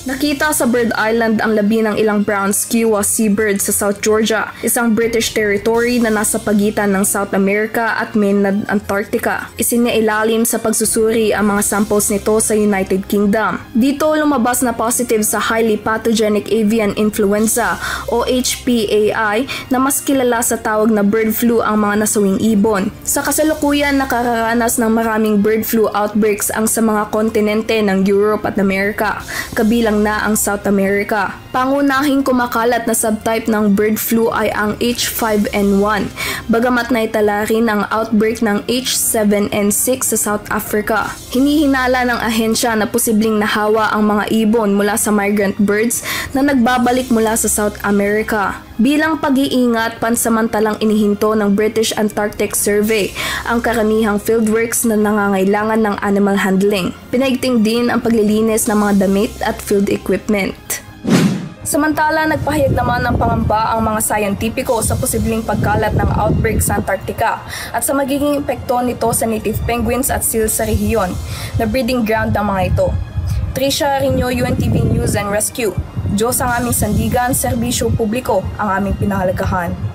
Nakita sa Bird Island ang labi ng ilang brown skua seabirds sa South Georgia, isang British territory na nasa pagitan ng South America at mainland Antarctica. Isinailalim sa pagsusuri ang mga samples nito sa United Kingdom. Dito lumabas na positive sa highly pathogenic avian influenza o HPAI na mas kilala sa tawag na bird flu ang mga nasawing ibon. Sa kasalukuyan nakararanas ng maraming bird flu outbreaks ang sa mga kontinente ng Europe at Amerika, kabilang na ang South America. Pangunahing kumakalat na subtype ng bird flu ay ang H5N1, bagamat naitala rin ang outbreak ng H7N6 sa South Africa. Hinihinala ng ahensya na posibleng nahawa ang mga ibon mula sa migrant birds na nagbabalik mula sa South America. Bilang pag-iingat, pansamantalang inihinto ng British Antarctic Survey ang karamihang fieldworks na nangangailangan ng animal handling. Pinaigting din ang paglilinis ng mga damit at field equipment. Samantala, nagpahayag naman ng pangamba ang mga scientifico sa posibleng pagkalat ng outbreak sa Antarctica at sa magiging epekto nito sa native penguins at seals sa rehiyon na breeding ground ng mga ito. Trisha Arino, UNTV News and Rescue. Diyos ang aming sandigan, serbisyo publiko ang aming pinahalagahan.